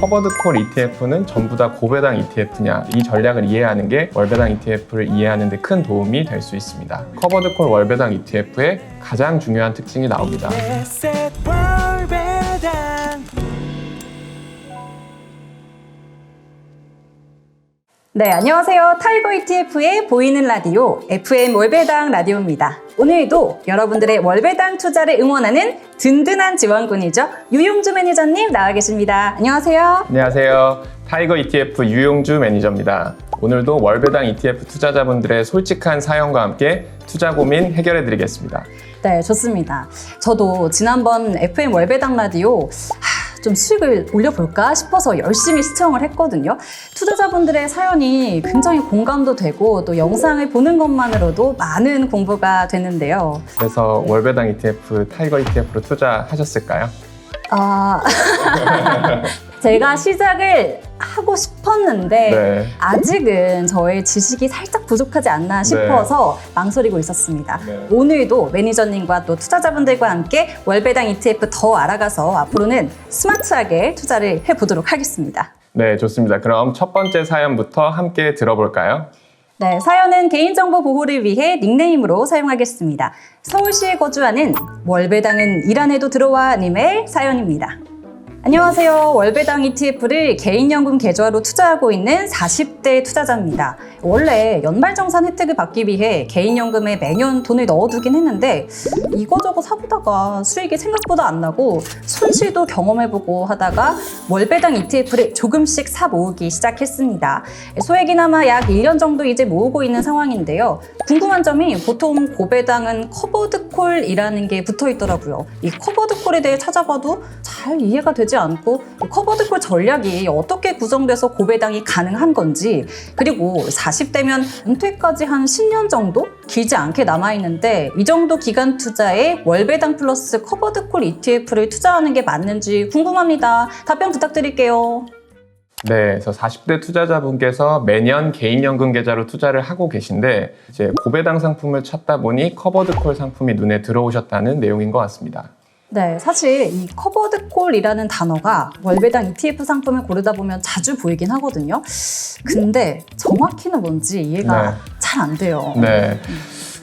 커버드콜 ETF는 전부 다 고배당 ETF냐, 이 전략을 이해하는 게 월배당 ETF를 이해하는 데 큰 도움이 될 수 있습니다. 커버드콜 월배당 ETF의 가장 중요한 특징이 나옵니다. 네, 안녕하세요. 타이거 ETF의 보이는 라디오 FM 월배당 라디오입니다. 오늘도 여러분들의 월배당 투자를 응원하는 든든한 지원군이죠. 유용주 매니저님 나와 계십니다. 안녕하세요. 안녕하세요. 타이거 ETF 유용주 매니저입니다. 오늘도 월배당 ETF 투자자분들의 솔직한 사연과 함께 투자 고민 해결해 드리겠습니다. 네, 좋습니다. 저도 지난번 FM 월배당 라디오 좀 수익을 올려볼까 싶어서 열심히 시청을 했거든요. 투자자분들의 사연이 굉장히 공감도 되고 또 영상을 보는 것만으로도 많은 공부가 되는데요. 그래서 월배당 ETF, 타이거 ETF로 투자하셨을까요? 제가 시작을 하고 싶었는데 네. 아직은 저의 지식이 살짝 부족하지 않나 싶어서 망설이고 있었습니다. 네. 오늘도 매니저님과 또 투자자분들과 함께 월배당 ETF 더 알아가서 앞으로는 스마트하게 투자를 해보도록 하겠습니다. 네, 좋습니다. 그럼 첫 번째 사연부터 함께 들어볼까요? 네, 사연은 개인정보 보호를 위해 닉네임으로 사용하겠습니다. 서울시에 거주하는 월배당은 일 안 해도 들어와 님의 사연입니다. 안녕하세요. 월배당 ETF를 개인연금 계좌로 투자하고 있는 40대 투자자입니다. 원래 연말정산 혜택을 받기 위해 개인연금에 매년 돈을 넣어두긴 했는데 이거저거 사보다가 수익이 생각보다 안 나고 손실도 경험해보고 하다가 월배당 ETF를 조금씩 사 모으기 시작했습니다. 소액이나마 약 1년 정도 이제 모으고 있는 상황인데요. 궁금한 점이 보통 고배당은 커버드콜이라는 게 붙어 있더라고요. 이 커버드콜에 대해 찾아봐도 잘 이해가 되지 않고 커버드콜 전략이 어떻게 구성돼서 고배당이 가능한 건지, 그리고 40대면 은퇴까지 한 10년 정도? 길지 않게 남아있는데 이 정도 기간 투자에 월배당 플러스 커버드콜 ETF를 투자하는 게 맞는지 궁금합니다. 답변 부탁드릴게요. 네, 그래서 40대 투자자분께서 매년 개인연금 계좌로 투자를 하고 계신데 이제 고배당 상품을 찾다 보니 커버드콜 상품이 눈에 들어오셨다는 내용인 것 같습니다. 네, 사실 이 커버드콜이라는 단어가 월배당 ETF 상품을 고르다 보면 자주 보이긴 하거든요. 근데 정확히는 뭔지 이해가 잘 안 돼요. 네.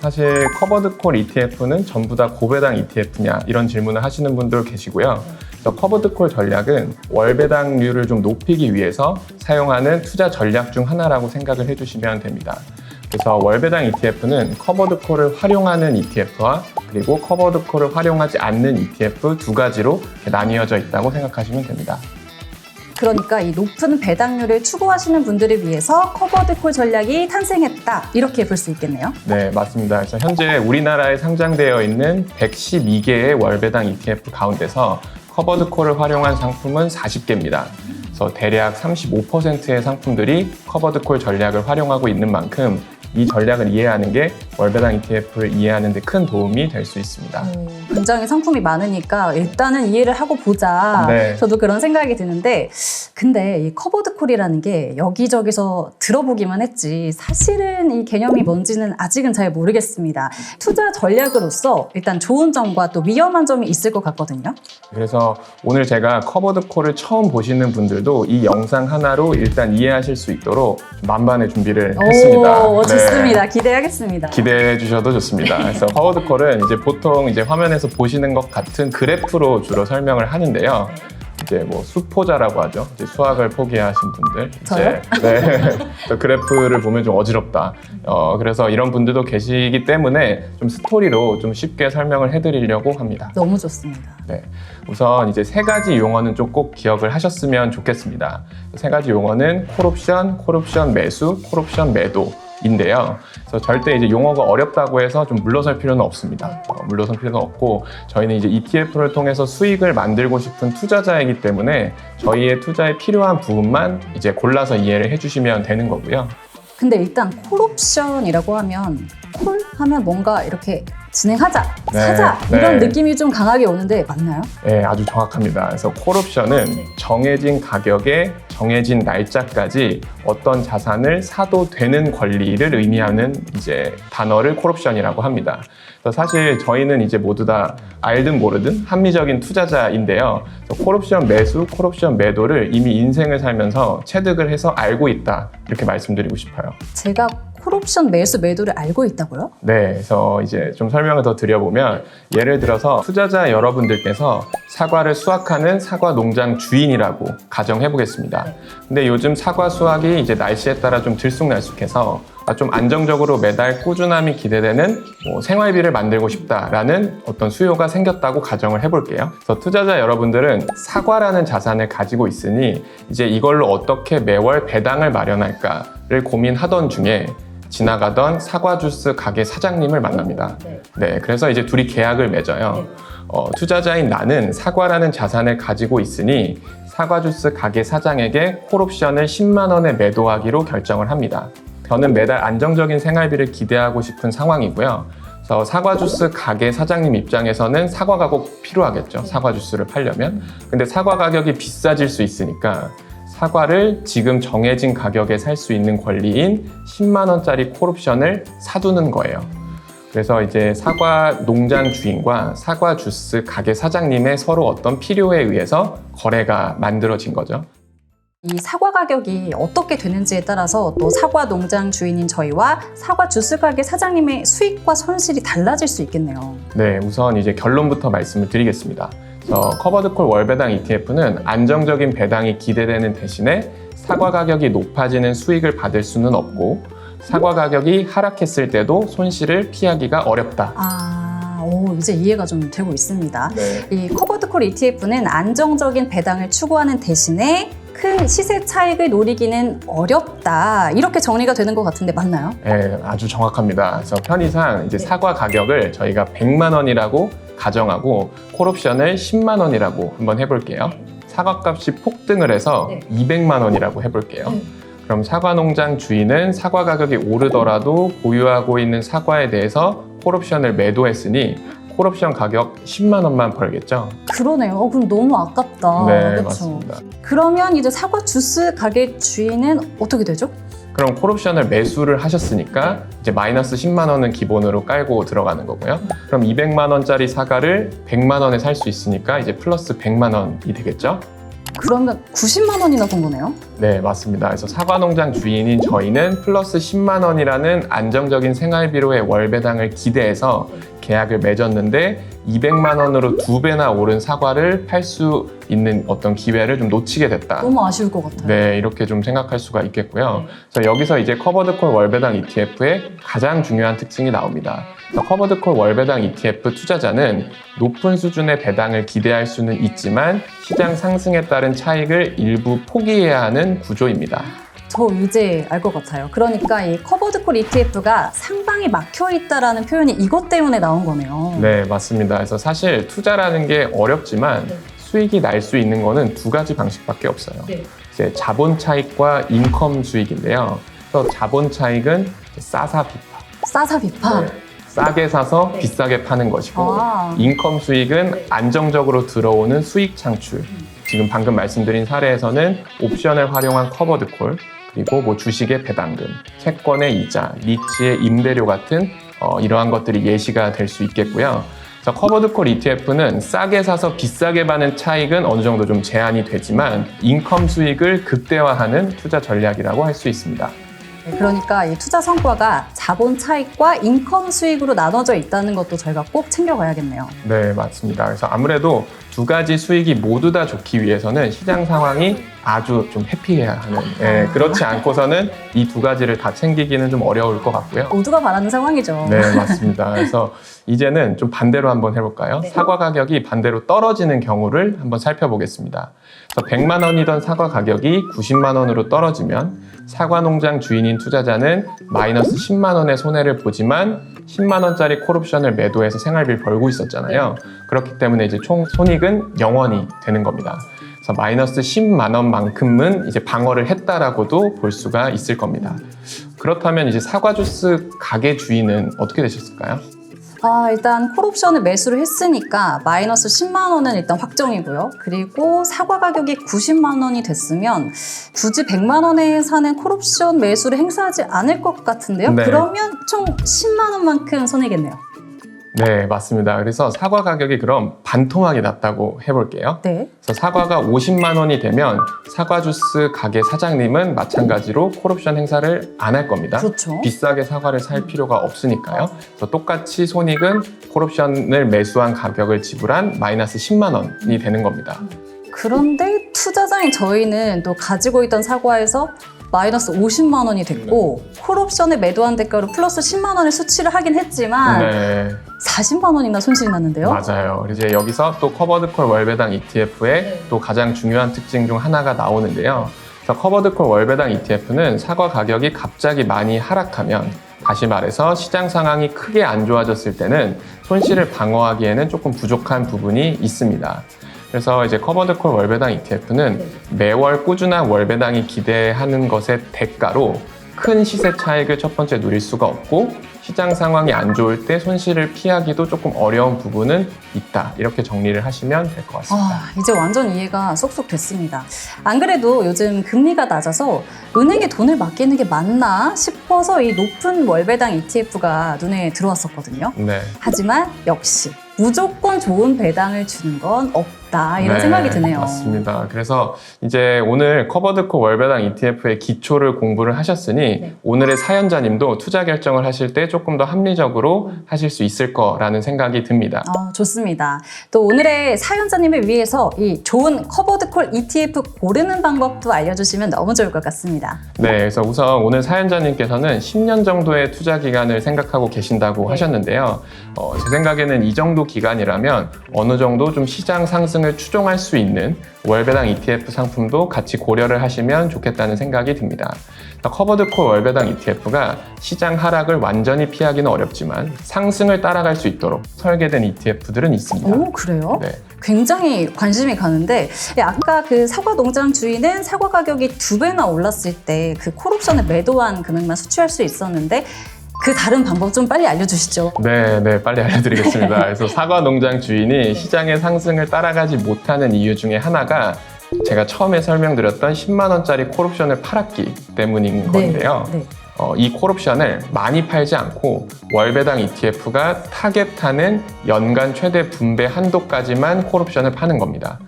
사실 커버드콜 ETF는 전부 다 고배당 ETF냐 이런 질문을 하시는 분들 계시고요. 그래서 커버드콜 전략은 월배당률을 좀 높이기 위해서 사용하는 투자 전략 중 하나라고 생각을 해주시면 됩니다. 그래서 월배당 ETF는 커버드콜을 활용하는 ETF와 그리고 커버드콜을 활용하지 않는 ETF 두 가지로 나뉘어져 있다고 생각하시면 됩니다. 그러니까 이 높은 배당률을 추구하시는 분들을 위해서 커버드콜 전략이 탄생했다, 이렇게 볼 수 있겠네요. 네, 맞습니다. 그래서 현재 우리나라에 상장되어 있는 112개의 월배당 ETF 가운데서 커버드콜을 활용한 상품은 40개입니다. 그래서 대략 35%의 상품들이 커버드콜 전략을 활용하고 있는 만큼 이 전략을 이해하는 게 월배당 ETF를 이해하는 데 큰 도움이 될 수 있습니다. 굉장히 상품이 많으니까 일단은 이해를 하고 보자. 네. 저도 그런 생각이 드는데, 근데 이 커버드콜이라는 게 여기저기서 들어보기만 했지 사실은 이 개념이 뭔지는 아직은 잘 모르겠습니다. 투자 전략으로서 일단 좋은 점과 또 위험한 점이 있을 것 같거든요. 그래서 오늘 제가 커버드콜을 처음 보시는 분들도 이 영상 하나로 일단 이해하실 수 있도록 만반의 준비를 했습니다. 오, 좋습니다. 기대하겠습니다. 기대해 주셔도 좋습니다. 그래서 커버드콜은 이제 보통 이제 화면에서 보시는 것 같은 그래프로 주로 설명을 하는데요. 이제 뭐 수포자라고 하죠. 이제 수학을 포기하신 분들. 저요? 네. 그래프를 보면 좀 어지럽다. 그래서 이런 분들도 계시기 때문에 좀 스토리로 좀 쉽게 설명을 해드리려고 합니다. 너무 좋습니다. 네. 우선 이제 세 가지 용어는 좀 꼭 기억을 하셨으면 좋겠습니다. 세 가지 용어는 콜옵션, 콜옵션 매수, 콜옵션 매도. 인데요. 그래서 절대 이제 용어가 어렵다고 해서 좀 물러설 필요는 없습니다. 물러설 필요는 없고 저희는 이제 ETF를 통해서 수익을 만들고 싶은 투자자이기 때문에 저희의 투자에 필요한 부분만 이제 골라서 이해를 해주시면 되는 거고요. 근데 일단 콜옵션이라고 하면 콜 하면 뭔가 이렇게 진행하자, 네, 사자 이런 네. 느낌이 좀 강하게 오는데 맞나요? 네, 아주 정확합니다. 그래서 콜옵션은 정해진 가격에 정해진 날짜까지 어떤 자산을 사도 되는 권리를 의미하는 이제 단어를 콜옵션이라고 합니다. 그래서 사실 저희는 이제 모두 다 알든 모르든 합리적인 투자자인데요. 그래서 콜옵션 매수, 콜옵션 매도를 이미 인생을 살면서 체득을 해서 알고 있다. 이렇게 말씀드리고 싶어요. 제가 콜옵션 매수 매도를 알고 있다고요? 네, 그래서 이제 좀 설명을 더 드려보면 예를 들어서 투자자 여러분들께서 사과를 수확하는 사과 농장 주인이라고 가정해 보겠습니다. 근데 요즘 사과 수확이 이제 날씨에 따라 좀 들쑥날쑥해서 좀 안정적으로 매달 꾸준함이 기대되는 생활비를 만들고 싶다라는 어떤 수요가 생겼다고 가정을 해볼게요. 그래서 투자자 여러분들은 사과라는 자산을 가지고 있으니 이제 이걸로 어떻게 매월 배당을 마련할까를 고민하던 중에 지나가던 사과 주스 가게 사장님을 만납니다. 네, 그래서 이제 둘이 계약을 맺어요. 투자자인 나는 사과라는 자산을 가지고 있으니 사과 주스 가게 사장에게 콜옵션을 10만 원에 매도하기로 결정을 합니다. 저는 매달 안정적인 생활비를 기대하고 싶은 상황이고요. 그래서 사과 주스 가게 사장님 입장에서는 사과가 꼭 필요하겠죠. 사과 주스를 팔려면. 근데 사과 가격이 비싸질 수 있으니까 사과를 지금 정해진 가격에 살 수 있는 권리인 10만 원짜리 콜옵션을 사두는 거예요. 그래서 이제 사과 농장 주인과 사과 주스 가게 사장님의 서로 어떤 필요에 의해서 거래가 만들어진 거죠. 이 사과 가격이 어떻게 되는지에 따라서 또 사과 농장 주인인 저희와 사과 주스 가게 사장님의 수익과 손실이 달라질 수 있겠네요. 네, 우선 이제 결론부터 말씀을 드리겠습니다. 커버드콜 월배당 ETF는 안정적인 배당이 기대되는 대신에 사과 가격이 높아지는 수익을 받을 수는 없고 사과 가격이 하락했을 때도 손실을 피하기가 어렵다. 이제 이해가 좀 되고 있습니다. 네. 이 커버드콜 ETF는 안정적인 배당을 추구하는 대신에 큰 시세 차익을 노리기는 어렵다. 이렇게 정리가 되는 것 같은데 맞나요? 네, 아주 정확합니다. 그래서 편의상 이제 사과 가격을 저희가 100만 원이라고 가정하고 콜옵션을 10만 원이라고 한번 해볼게요. 사과값이 폭등을 해서 200만 원이라고 해볼게요. 그럼 사과 농장 주인은 사과 가격이 오르더라도 보유하고 있는 사과에 대해서 콜옵션을 매도했으니 콜옵션 가격 10만 원만 벌겠죠? 그러네요. 그럼 너무 아깝다. 네, 그쵸? 맞습니다. 그러면 이제 사과 주스 가게 주인은 어떻게 되죠? 그럼 콜옵션을 매수를 하셨으니까 이제 마이너스 10만 원은 기본으로 깔고 들어가는 거고요. 그럼 200만 원짜리 사과를 100만 원에 살 수 있으니까 이제 플러스 100만 원이 되겠죠? 그러면 90만 원이나 본 거네요? 네, 맞습니다. 그래서 사과 농장 주인인 저희는 플러스 10만 원이라는 안정적인 생활비로의 월배당을 기대해서 계약을 맺었는데 200만 원으로 2배나 오른 사과를 팔 수 있는 어떤 기회를 좀 놓치게 됐다. 너무 아쉬울 것 같아요. 네, 이렇게 좀 생각할 수가 있겠고요. 그래서 여기서 이제 커버드콜 월배당 ETF의 가장 중요한 특징이 나옵니다. 그래서 커버드콜 월배당 ETF 투자자는 높은 수준의 배당을 기대할 수는 있지만 시장 상승에 따른 차익을 일부 포기해야 하는 구조입니다. 저 이제 알 것 같아요. 그러니까 이 커버드콜 ETF가 상방이 막혀 있다라는 표현이 이것 때문에 나온 거네요. 네, 맞습니다. 그래서 사실 투자라는 게 어렵지만 수익이 날 수 있는 거는 두 가지 방식밖에 없어요. 이제 자본 차익과 인컴 수익인데요. 그래서 자본 차익은 싸사비파. 싸사비파. 싸게 사서 비싸게 파는 것이고 인컴 수익은 안정적으로 들어오는 수익 창출. 지금 방금 말씀드린 사례에서는 옵션을 활용한 커버드콜, 그리고 뭐 주식의 배당금, 채권의 이자, 리츠의 임대료 같은 이러한 것들이 예시가 될 수 있겠고요. 그래서 커버드콜 ETF는 싸게 사서 비싸게 파는 차익은 어느 정도 좀 제한이 되지만 인컴 수익을 극대화하는 투자 전략이라고 할 수 있습니다. 그러니까 이 투자 성과가 자본 차익과 인컴 수익으로 나눠져 있다는 것도 저희가 꼭 챙겨가야겠네요. 네, 맞습니다. 그래서 아무래도 두 가지 수익이 모두 다 좋기 위해서는 시장 상황이 아주 좀 해피해야 하는, 그렇지 않고서는 이 두 가지를 다 챙기기는 좀 어려울 것 같고요. 모두가 바라는 상황이죠. 네, 맞습니다. 그래서 이제는 좀 반대로 한번 해볼까요? 사과 가격이 반대로 떨어지는 경우를 한번 살펴보겠습니다. 그래서 100만 원이던 사과 가격이 90만 원으로 떨어지면 사과 농장 주인인 투자자는 마이너스 10만 원의 손해를 보지만 10만 원짜리 콜옵션을 매도해서 생활비를 벌고 있었잖아요. 그렇기 때문에 이제 총 손익은 0원이 되는 겁니다. 그래서 마이너스 10만 원만큼은 이제 방어를 했다라고도 볼 수가 있을 겁니다. 그렇다면 이제 사과 주스 가게 주인은 어떻게 되셨을까요? 일단 콜옵션을 매수를 했으니까 마이너스 10만 원은 일단 확정이고요. 그리고 사과 가격이 90만 원이 됐으면 굳이 100만 원에 사는 콜옵션 매수를 행사하지 않을 것 같은데요. 네. 그러면 총 10만 원만큼 손해겠네요. 네, 맞습니다. 그래서 사과 가격이 그럼 반토막이 났다고 해볼게요. 네. 그래서 사과가 50만 원이 되면 사과 주스 가게 사장님은 마찬가지로 콜옵션 행사를 안 할 겁니다. 그렇죠. 비싸게 사과를 살 필요가 없으니까요. 그래서 똑같이 손익은 콜옵션을 매수한 가격을 지불한 마이너스 10만 원이 되는 겁니다. 그런데 투자자인 저희는 또 가지고 있던 사과에서 마이너스 50만 원이 됐고 콜옵션에 매도한 대가로 플러스 10만 원을 수치를 하긴 했지만 네, 40만 원이나 손실이 났는데요. 맞아요. 이제 여기서 또 커버드콜 월배당 ETF의 또 가장 중요한 특징 중 하나가 나오는데요. 그래서 커버드콜 월배당 ETF는 사과 가격이 갑자기 많이 하락하면, 다시 말해서 시장 상황이 크게 안 좋아졌을 때는 손실을 방어하기에는 조금 부족한 부분이 있습니다. 그래서 이제 커버드콜 월배당 ETF는 매월 꾸준한 월배당이 기대하는 것의 대가로 큰 시세 차익을 첫 번째 누릴 수가 없고, 시장 상황이 안 좋을 때 손실을 피하기도 조금 어려운 부분은 있다. 이렇게 정리를 하시면 될 것 같습니다. 이제 완전 이해가 쏙쏙 됐습니다. 안 그래도 요즘 금리가 낮아서 은행에 돈을 맡기는 게 맞나 싶어서 이 높은 월배당 ETF가 눈에 들어왔었거든요. 네. 하지만 역시 무조건 좋은 배당을 주는 건 없다, 이런 네, 생각이 드네요. 맞습니다. 그래서 이제 오늘 커버드콜 월배당 ETF의 기초를 공부를 하셨으니 네. 오늘의 사연자님도 투자 결정을 하실 때 조금 더 합리적으로 하실 수 있을 거라는 생각이 듭니다. 좋습니다. 또 오늘의 사연자님을 위해서 이 좋은 커버드콜 ETF 고르는 방법도 알려주시면 너무 좋을 것 같습니다. 네, 그래서 우선 오늘 사연자님께서는 10년 정도의 투자 기간을 생각하고 계신다고 네. 하셨는데요. 제 생각에는 이 정도 기간이라면 어느 정도 좀 시장 상승을 추종할 수 있는 월배당 ETF 상품도 같이 고려를 하시면 좋겠다는 생각이 듭니다. 커버드콜 월배당 ETF가 시장 하락을 완전히 피하기는 어렵지만 상승을 따라갈 수 있도록 설계된 ETF들은 있습니다. 오, 그래요? 네. 굉장히 관심이 가는데, 아까 그 사과 농장 주인은 사과 가격이 2배나 올랐을 때 그 콜옵션을 매도한 금액만 수취할 수 있었는데, 그 다른 방법 좀 빨리 알려주시죠. 네, 빨리 알려드리겠습니다. 그래서 사과 농장 주인이 시장의 상승을 따라가지 못하는 이유 중에 하나가 제가 처음에 설명드렸던 10만 원짜리 콜옵션을 팔았기 때문인 건데요. 네. 이 콜옵션을 많이 팔지 않고 월배당 ETF가 타겟하는 연간 최대 분배 한도까지만 콜옵션을 파는 겁니다.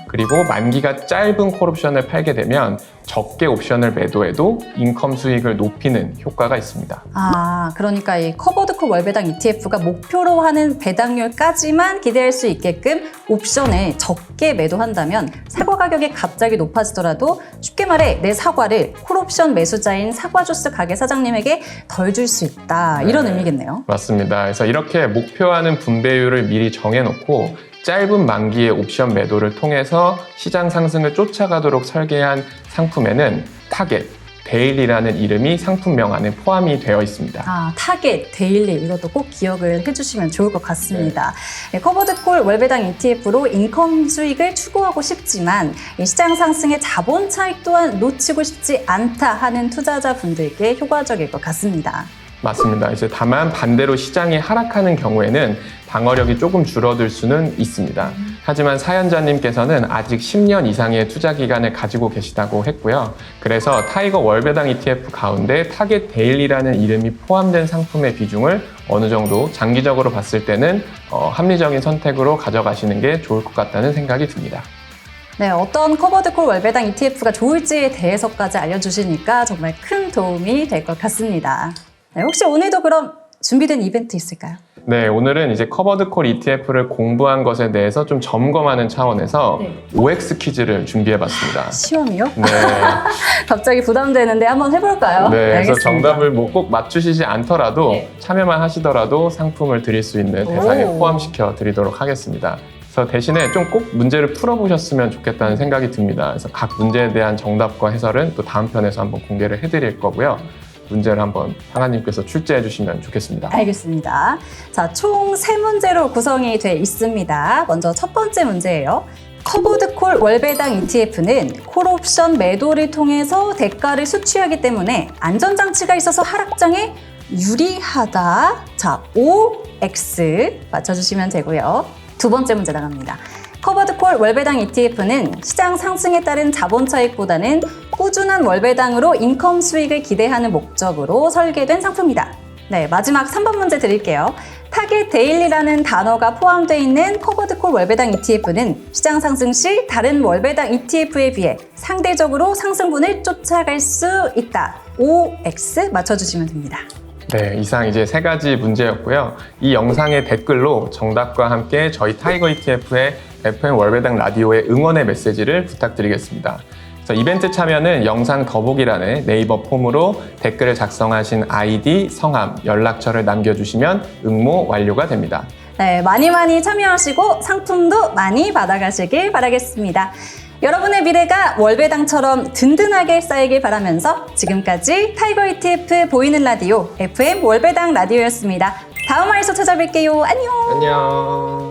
그리고 만기가 짧은 콜옵션을 팔게 되면 적게 옵션을 매도해도 인컴 수익을 높이는 효과가 있습니다. 그러니까 이 커버드콜 월배당 ETF가 목표로 하는 배당률까지만 기대할 수 있게끔 옵션을 적게 매도한다면 사과 가격이 갑자기 높아지더라도 쉽게 말해 내 사과를 콜옵션 매수자인 사과주스 가게 사장님에게 덜 줄 수 있다, 이런 의미겠네요. 맞습니다. 그래서 이렇게 목표하는 분배율을 미리 정해놓고 짧은 만기의 옵션 매도를 통해서 시장 상승을 쫓아가도록 설계한 상품에는 타겟, 데일리라는 이름이 상품명 안에 포함이 되어 있습니다. 타겟, 데일리, 이것도 꼭 기억을 해주시면 좋을 것 같습니다. 네, 커버드콜 월배당 ETF로 인컴 수익을 추구하고 싶지만 이 시장 상승의 자본 차익 또한 놓치고 싶지 않다 하는 투자자분들께 효과적일 것 같습니다. 맞습니다. 이제 다만 반대로 시장이 하락하는 경우에는 방어력이 조금 줄어들 수는 있습니다. 하지만 사연자님께서는 아직 10년 이상의 투자 기간을 가지고 계시다고 했고요. 그래서 타이거 월배당 ETF 가운데 타겟 데일리라는 이름이 포함된 상품의 비중을 어느 정도 장기적으로 봤을 때는 합리적인 선택으로 가져가시는 게 좋을 것 같다는 생각이 듭니다. 네, 어떤 커버드콜 월배당 ETF가 좋을지에 대해서까지 알려주시니까 정말 큰 도움이 될 것 같습니다. 네, 혹시 오늘도 그럼 준비된 이벤트 있을까요? 네, 오늘은 이제 커버드콜 ETF를 공부한 것에 대해서 좀 점검하는 차원에서 OX 퀴즈를 준비해봤습니다. 시험이요? 네, 갑자기 부담되는데 한번 해볼까요? 네, 그래서 알겠습니다. 정답을 뭐 꼭 맞추시지 않더라도 참여만 하시더라도 상품을 드릴 수 있는 대상에 포함시켜 드리도록 하겠습니다. 그래서 대신에 좀 꼭 문제를 풀어보셨으면 좋겠다는 생각이 듭니다. 그래서 각 문제에 대한 정답과 해설은 또 다음 편에서 한번 공개를 해드릴 거고요. 문제를 한번 상아님께서 출제해 주시면 좋겠습니다. 알겠습니다. 자, 총 3문제로 구성이 돼 있습니다. 먼저 첫 번째 문제예요. 커버드콜 월배당 ETF는 콜옵션 매도를 통해서 대가를 수취하기 때문에 안전장치가 있어서 하락장에 유리하다. 자, OX 맞춰주시면 되고요. 두 번째 문제 나갑니다. 커버드콜 월배당 ETF는 시장 상승에 따른 자본 차익보다는 꾸준한 월배당으로 인컴 수익을 기대하는 목적으로 설계된 상품이다. 네, 마지막 3번 문제 드릴게요. 타겟 데일리라는 단어가 포함되어 있는 커버드콜 월배당 ETF는 시장 상승 시 다른 월배당 ETF에 비해 상대적으로 상승분을 쫓아갈 수 있다. OX 맞춰주시면 됩니다. 네, 이상 이제 세 가지 문제였고요. 이 영상의 댓글로 정답과 함께 저희 타이거 ETF의 FM 월배당 라디오의 응원의 메시지를 부탁드리겠습니다. 그래서 이벤트 참여는 영상 더보기란에 네이버 폼으로 댓글을 작성하신 아이디, 성함, 연락처를 남겨주시면 응모 완료가 됩니다. 네, 많이 참여하시고 상품도 많이 받아가시길 바라겠습니다. 여러분의 미래가 월배당처럼 든든하게 쌓이길 바라면서 지금까지 타이거 ETF 보이는 라디오 FM 월배당 라디오였습니다. 다음 화에서 찾아뵐게요. 안녕. 안녕.